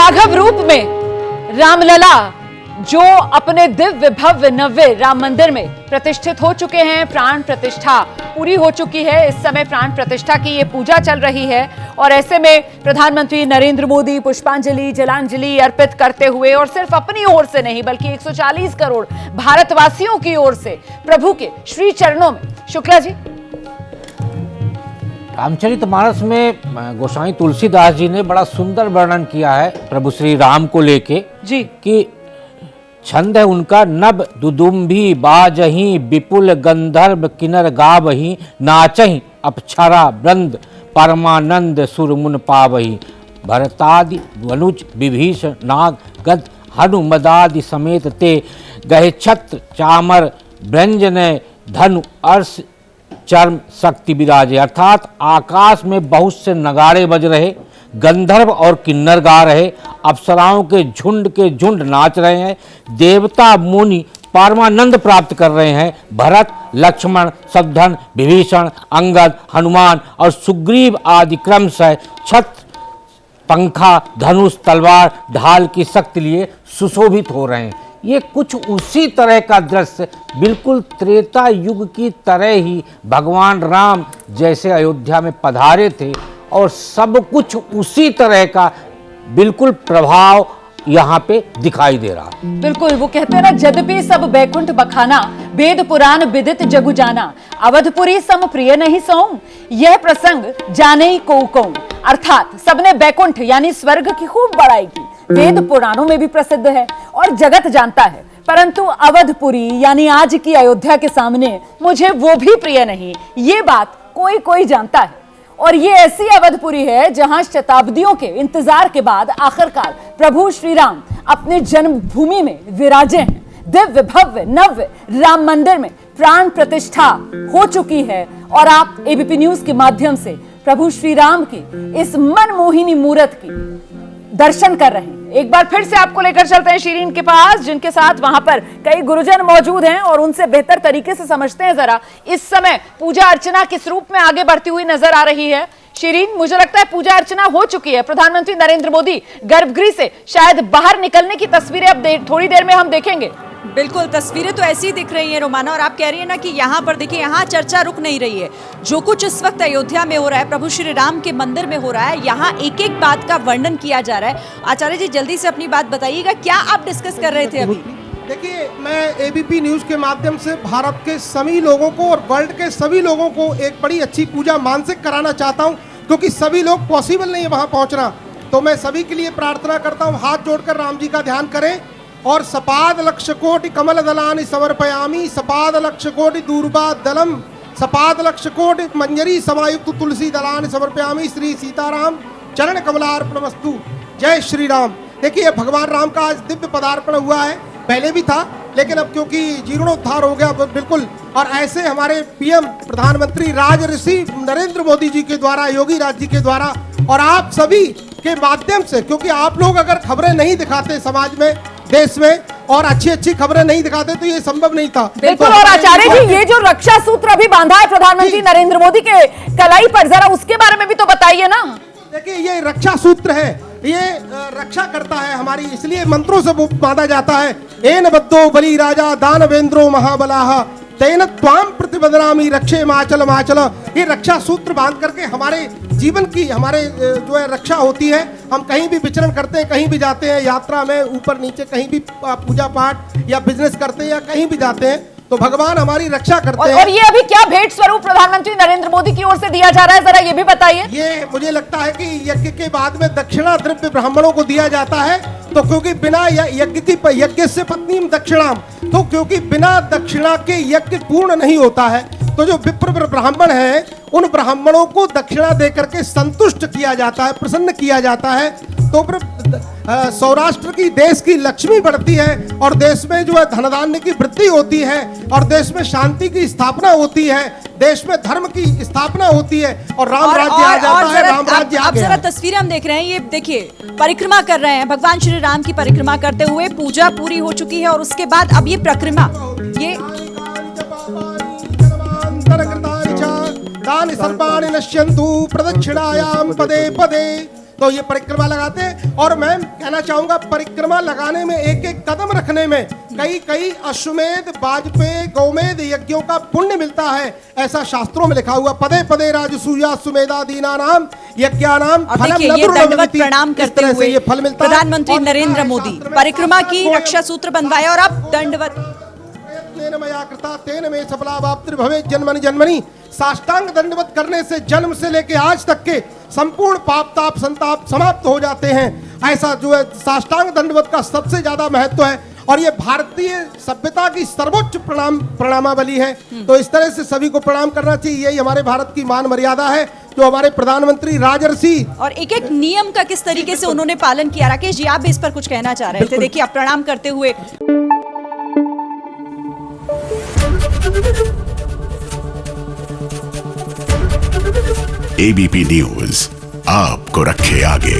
राघव रूप में रामलला जो अपने दिव्य भव्य नव्य राम मंदिर में प्रतिष्ठित हो चुके हैं, प्राण प्रतिष्ठा पूरी हो चुकी है। इस समय प्राण प्रतिष्ठा की ये पूजा चल रही है और ऐसे में प्रधानमंत्री नरेंद्र मोदी पुष्पांजलि जलांजलि अर्पित करते हुए और सिर्फ अपनी ओर से नहीं बल्कि 140 करोड़ भारतवासियों की ओर से प्रभु के श्री चरणों में। शुक्ला जी, रामचरितमानस में गोसाई तुलसीदास जी ने बड़ा सुंदर वर्णन किया है प्रभु श्री राम को लेके जी कि छंद है उनका नभ दुदुम्भी बाजही विपुल गंधर्व किन्नर गावही नाचही अप्सरा वृंद परमानंद सुरमुन पावही भरतादि वनुज विभीषण नाग गद हनुमदादि समेत ते गहे छत्र चामर व्यंजन धनु अर्श चर्म शक्ति विराजे। अर्थात आकाश में बहुत से नगाड़े बज रहे, गंधर्व और किन्नर गा रहे, अप्सराओं के झुंड नाच रहे हैं, देवता मुनि परमानंद प्राप्त कर रहे हैं। भरत लक्ष्मण शत्रुघ्न विभीषण अंगद हनुमान और सुग्रीव आदि क्रमशः छत्र पंखा धनुष तलवार ढाल की शक्ति लिए सुशोभित हो रहे हैं। ये कुछ उसी तरह का दृश्य बिल्कुल त्रेता युग की तरह ही भगवान राम जैसे अयोध्या में पधारे थे और सब कुछ उसी तरह का बिल्कुल प्रभाव यहाँ पे दिखाई दे रहा। बिल्कुल, वो कहते हैं ना, यद्यपि सब बैकुंठ बखाना वेद पुराण विदित जगु जाना अवधपुरी सम प्रिय नहीं सोऊं यह प्रसंग जाने ही को। अर्थात सबने बैकुंठ यानी स्वर्ग की खूब बड़ाई की, वेद पुराणों में भी प्रसिद्ध है और जगत जानता है, परंतु अवधपुरी यानी आज की अयोध्या के सामने मुझे वो भी प्रिय नहीं, ये बात कोई कोई जानता है। और ये ऐसी अवधपुरी है जहां शताब्दियों के इंतजार के बाद आखिरकार प्रभु श्री राम अपने जन्मभूमि में विराजे हैं। दिव्य भव्य नव्य राम मंदिर में प्राण प्रतिष्ठा हो चुकी है और आप एबीपी न्यूज के माध्यम से प्रभु श्री राम की इस मनमोहिनी मूर्त की दर्शन कर रहे हैं। एक बार फिर से आपको लेकर चलते हैं शीरीन के पास, जिनके साथ वहां पर कई गुरुजन मौजूद हैं और उनसे बेहतर तरीके से समझते हैं जरा इस समय पूजा अर्चना किस रूप में आगे बढ़ती हुई नजर आ रही है। शीरीन, मुझे लगता है पूजा अर्चना हो चुकी है। प्रधानमंत्री नरेंद्र मोदी गर्भगृह से शायद बाहर निकलने की तस्वीरें अब थोड़ी देर में हम देखेंगे। बिल्कुल, तस्वीरें तो ऐसी ही दिख रही हैं रोमाना, और आप कह रही है ना कि यहाँ पर देखिए, यहाँ चर्चा रुक नहीं रही है। जो कुछ इस वक्त अयोध्या में हो रहा है, प्रभु श्री राम के मंदिर में हो रहा है, यहाँ एक एक बात का वर्णन किया जा रहा है। आचार्य जी, जल्दी से अपनी बात बताइएगा, क्या आप डिस्कस कर रहे थे अभी? देखिए, मैं एबीपी न्यूज के माध्यम से भारत के सभी लोगों को और वर्ल्ड के सभी लोगों को एक बड़ी अच्छी पूजा मानसिक कराना चाहता हूँ, क्योंकि सभी लोग पॉसिबल नहीं है वहाँ पहुँचना। तो मैं सभी के लिए प्रार्थना करता हूँ, हाथ जोड़कर राम जी का ध्यान करें और सपाद लक्ष कोटि कमल दलानि समर्पयामि सपाद लक्ष कोटि दूरबाद दलम सपाद लक्ष कोटि मंजरी समायुक्त तुलसी दलानि समर्पयामि श्री सीताराम चरण कमलार्पणमस्तु। जय श्री राम। देखिए, भगवान राम का आज दिव्य पदार्पण हुआ है, पहले भी था लेकिन अब क्योंकि जीर्णोद्धार हो गया बिल्कुल। और ऐसे हमारे पीएम प्रधानमंत्री राजऋषि नरेंद्र मोदी जी के द्वारा, योगी राज जी के द्वारा और आप सभी के माध्यम से, क्योंकि आप लोग अगर खबरें नहीं दिखाते समाज में देश में और अच्छी अच्छी खबरें नहीं दिखाते तो ये संभव नहीं था। बिल्कुल। और आचार्य जी, ये जो रक्षा सूत्र अभी बांधा है प्रधानमंत्री नरेंद्र मोदी के कलाई पर, जरा उसके बारे में भी तो बताइए ना। देखिए, ये रक्षा सूत्र है, ये रक्षा करता है हमारी, इसलिए मंत्रों से बांधा जाता है। एन बद्धो बलि राजा दानवेंद्रो महाबलाह तेन त्वाम प्रतिबदनामी रक्षे माचल माचल। ये रक्षा सूत्र बांध करके हमारे जीवन की, हमारे जो है रक्षा होती है। हम कहीं भी विचरण करते हैं, कहीं भी जाते हैं, यात्रा में ऊपर नीचे कहीं भी पूजा पाठ या बिजनेस करते हैं या कहीं भी जाते हैं तो भगवान हमारी रक्षा करते हैं। और ये अभी क्या भेंट स्वरूप प्रधानमंत्री नरेंद्र मोदी की ओर से दिया जा रहा है, जरा ये भी बताइए। ये मुझे लगता है कि यज्ञ के बाद में दक्षिणा द्रव्य ब्राह्मणों को दिया जाता है, तो क्योंकि बिना यज्ञ से पत्नी दक्षिणाम, तो क्योंकि बिना दक्षिणा के यज्ञ पूर्ण नहीं होता है, तो जो विप्र ब्राह्मण है उन ब्राह्मणों को दक्षिणा देकर के संतुष्ट किया जाता है, प्रसन्न किया जाता है। तो सौराष्ट्र की देश की लक्ष्मी बढ़ती है और देश में जो है धन धान्य की वृद्धि होती है और देश में शांति की स्थापना होती है, देश में धर्म की स्थापना होती है और राम राज्य आ जाता है, राम राज्य आ गया। जरा तस्वीरें हम देख रहे हैं, ये देखिए परिक्रमा कर रहे हैं भगवान श्री राम की परिक्रमा करते हुए। पूजा पूरी हो चुकी है और उसके बाद अब ये परिक्रमा, ये दान सर्वाणि नश्यन्तु प्रदक्षिणायां पदे पदे तो ये परिक्रमा लगाते हैं। और मैं कहना चाहूंगा परिक्रमा लगाने में एक एक कदम रखने में कई अश्वमेध वाजपेयी गौमेध यज्ञों का पुण्य मिलता है, ऐसा शास्त्रों में लिखा हुआ। पदे पदे राजसूया सुमेधा दीना नाम यज्ञानाम और फलम देखिए ये न दंडवत दुर्लभमिति। प्रणाम इस करते तरह से हुए ये फल मिलता है। प्रधानमंत्री और नरेंद्र मोदी शास्त्र में परिक्रमा की कोई रक्षा सूत्र बंधवाए और अब दंडवत। तेन मया कृता तेन में सफला वाप्ति भवे जन्मनि जन्मनि। साष्टांग दंडवत करने से जन्म से लेके आज तक के संपूर्ण पाप ताप संताप समाप्त हो जाते हैं। ऐसा जो है साष्टांग दंडवत का सबसे ज्यादा महत्व है और ये भारतीय सभ्यता की सर्वोच्च प्रणामावली है। तो इस तरह से सभी को प्रणाम करना चाहिए, यही हमारे भारत की मान मर्यादा है जो हमारे प्रधानमंत्री राजर्षि। और एक एक नियम का किस तरीके से उन्होंने पालन किया। राकेश जी आप भी इस पर कुछ कहना चाह रहे थे, देखिए आप प्रणाम करते हुए। एबीपी न्यूज आपको रखे आगे।